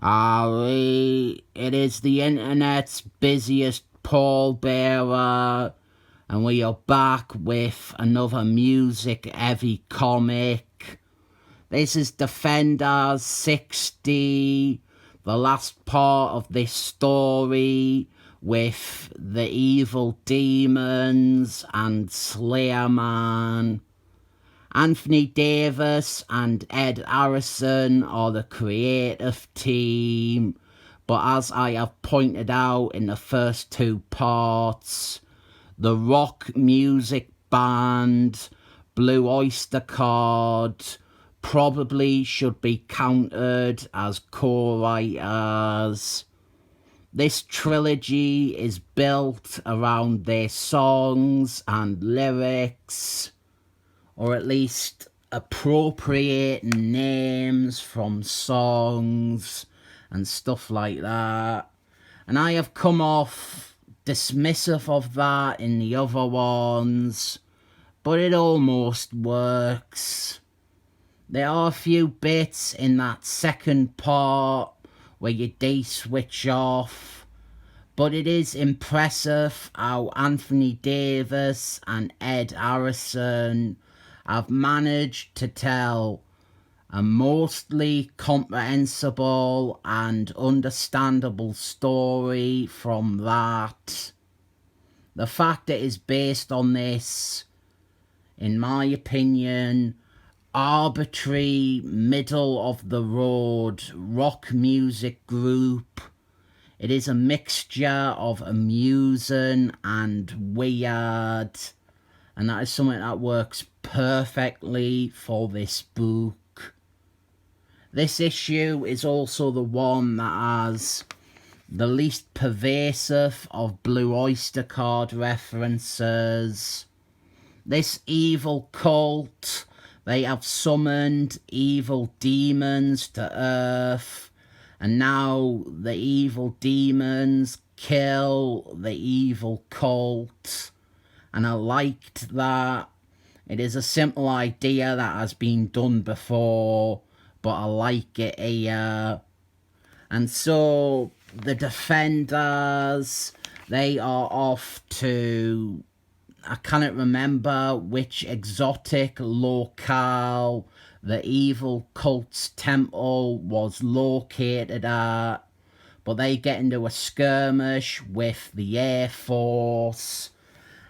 It is the internet's busiest pallbearer, and we are back with another music-heavy comic. This is Defenders 60, the last part of this story with the evil demons and Slayer Man. Anthony Davis and Ed Harrison are the creative team, but as I have pointed out in the first two parts, the rock music band Blue Oyster Card probably should be counted as co-writers. This trilogy is built around their songs and lyrics, or at least appropriating names from songs and stuff like that. And I have come off dismissive of that in the other ones, but it almost works. There are a few bits in that second part where you de-switch off, but it is impressive how Anthony Davis and Ed Harrison have managed to tell a mostly comprehensible and understandable story from that. The fact it is based on this, in my opinion, arbitrary, middle-of-the-road rock music group, it is a mixture of amusing and weird, and that is something that works perfectly for this book. This issue is also the one that has the least pervasive of Blue Oyster Card references. This evil cult, they have summoned evil demons to Earth, and now the evil demons kill the evil cult. And I liked that. It is a simple idea that has been done before, but I like it here. And so the Defenders, they are off to, I cannot remember which exotic locale the evil cult's temple was located at, but they get into a skirmish with the Air Force.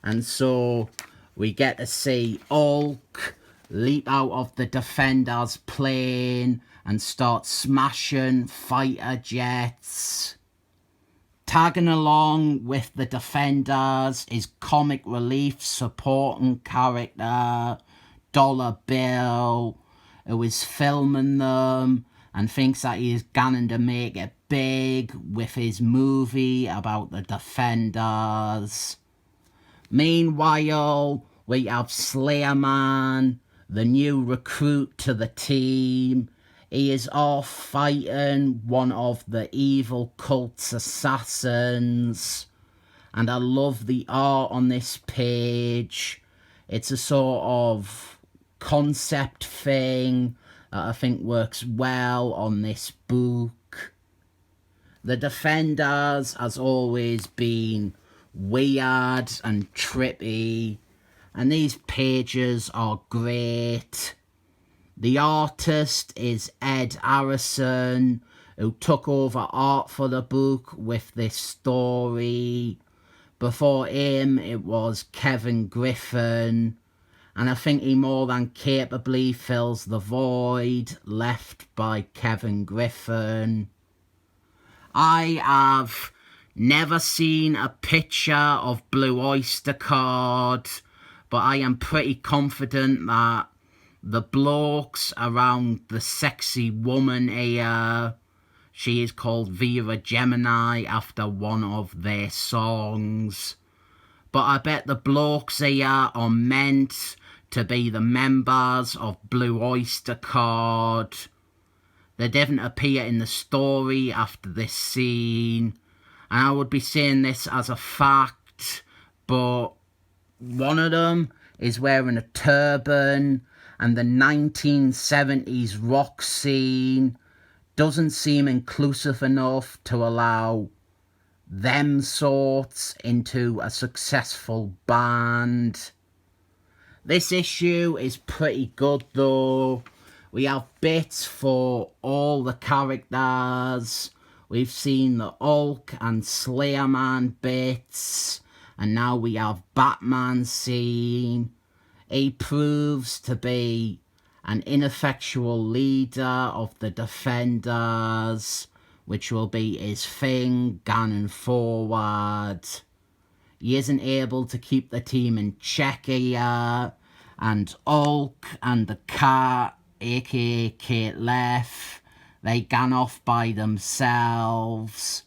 And so we get to see Hulk leap out of the Defenders plane and start smashing fighter jets. Tagging along with the Defenders is comic relief supporting character Dollar Bill, who is filming them and thinks that he is going to make it big with his movie about the Defenders. Meanwhile, we have Slayer Man, the new recruit to the team. He is off fighting one of the evil cult's assassins. And I love the art on this page. It's a sort of concept thing that I think works well on this book. The Defenders has always been weird and trippy, and these pages are great. The artist is Ed Harrison, who took over art for the book with this story. Before him, it was Kevin Griffin, and I think he more than capably fills the void left by Kevin Griffin. I have never seen a picture of Blue Oyster Card, but I am pretty confident that the blokes around the sexy woman here, she is called Vera Gemini after one of their songs. But I bet the blokes here are meant to be the members of Blue Oyster Card. They didn't appear in the story after this scene, and I would be saying this as a fact, but one of them is wearing a turban, and the 1970s rock scene doesn't seem inclusive enough to allow them sorts into a successful band. This issue is pretty good though. We have bits for all the characters. We've seen the Hulk and Slayer Man bits, and now we have Batman scene. He proves to be an ineffectual leader of the Defenders, which will be his thing going forward. He isn't able to keep the team in check here, and Hulk and the cat, aka Kate Leff, they gone off by themselves.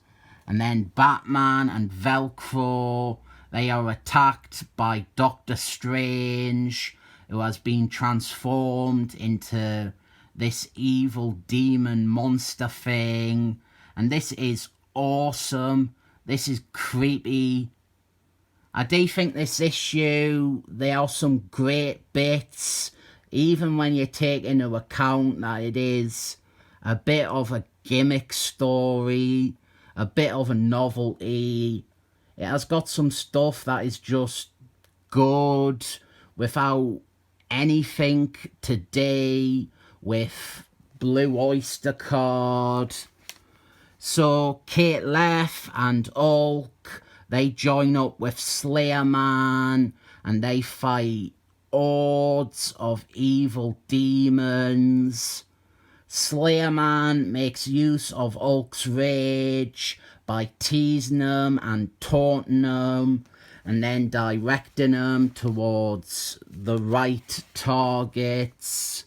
And then Batman and Velcro, they are attacked by Doctor Strange, who has been transformed into this evil demon monster thing. And this is awesome. This is creepy. I do think this issue, there are some great bits, even when you take into account that it is a bit of a gimmick story, a bit of a novelty. It has got some stuff that is just good without anything today with Blue Oyster Card. So Kate Leff and Hulk, they join up with Slayer Man and they fight hordes of evil demons. Slayer Man makes use of Hulk's rage by teasing him and taunting him and then directing him towards the right targets.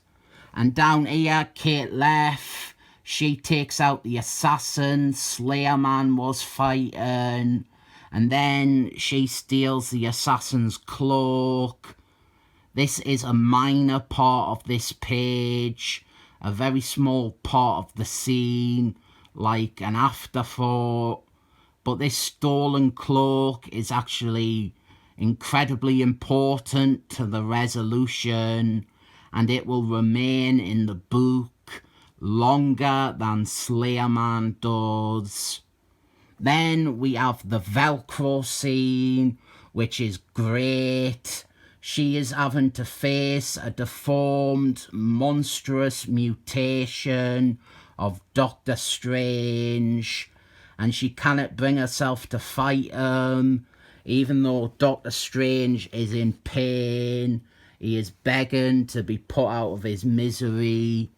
And down here, Kate Leff, she takes out the assassin Slayer Man was fighting, and then she steals the assassin's cloak. This is a minor part of this page, a very small part of the scene, like an afterthought. But this stolen cloak is actually incredibly important to the resolution, and it will remain in the book longer than Slayer Man does. Then we have the Velcro scene, which is great. She is having to face a deformed, monstrous mutation of Doctor Strange, and she cannot bring herself to fight him, even though Doctor Strange is in pain. He is begging to be put out of his misery.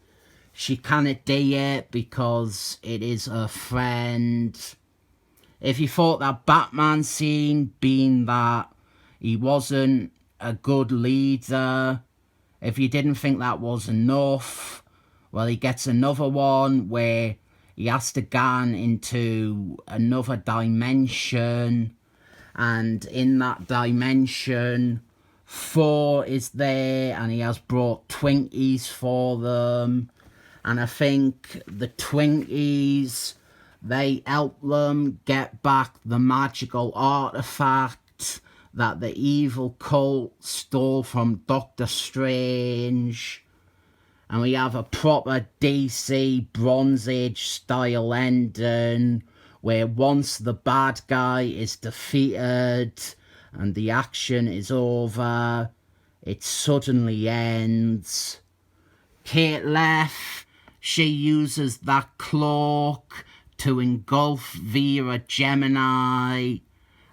She cannot do it because it is her friend. If you thought that Batman scene, being that he wasn't a good leader, if you didn't think that was enough, well, he gets another one where he has to go into another dimension, and in that dimension, Thor is there, and he has brought Twinkies for them, and I think the Twinkies, they help them get back the magical artifact that the evil cult stole from Doctor Strange. And we have a proper DC Bronze Age style ending, where once the bad guy is defeated and the action is over, it suddenly ends. Kate Leff, she uses that cloak to engulf Vera Gemini,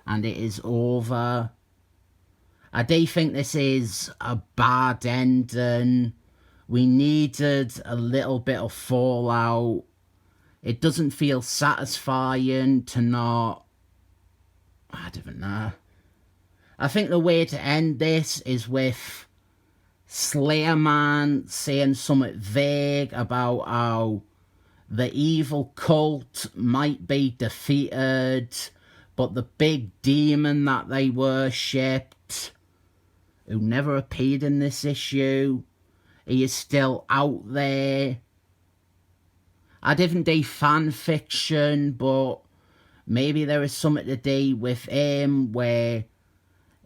and it is over. I do think this is a bad ending. We needed a little bit of fallout. It doesn't feel satisfying to not... I don't know. I think the way to end this is with Slayer Man saying something vague about how the evil cult might be defeated, but the big demon that they worshipped, who never appeared in this issue, he is still out there. I didn't do fan fiction, but maybe there is something to do with him where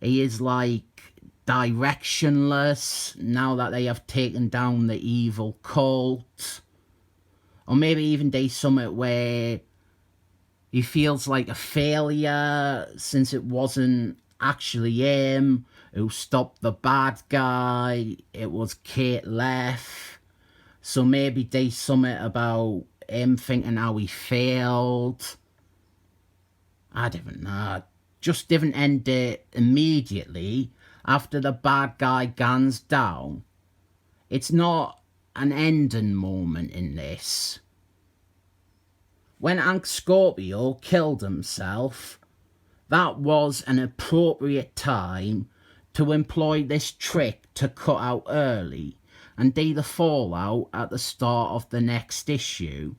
he is like directionless now that they have taken down the evil cult. Or maybe even do something where he feels like a failure since it wasn't actually him who stopped the bad guy, it was Kate Leff. So maybe do something about him thinking how he failed. I don't know. Just didn't end it immediately after the bad guy guns down. It's not an ending moment in this. When Hank Scorpio killed himself, that was an appropriate time to employ this trick to cut out early and do the fallout at the start of the next issue.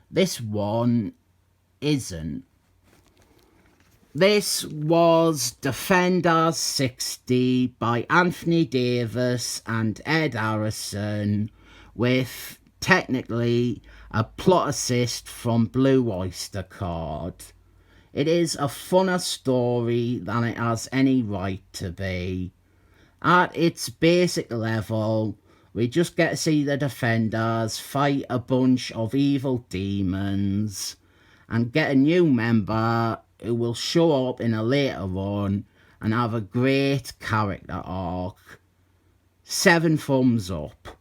This one isn't. This was Defenders 60 by Anthony Davis and Ed Harrison, with technically a plot assist from Blue Oyster Card. It is a funner story than it has any right to be. At its basic level, we just get to see the Defenders fight a bunch of evil demons and get a new member who will show up in a later run and have a great character arc. 7 thumbs up.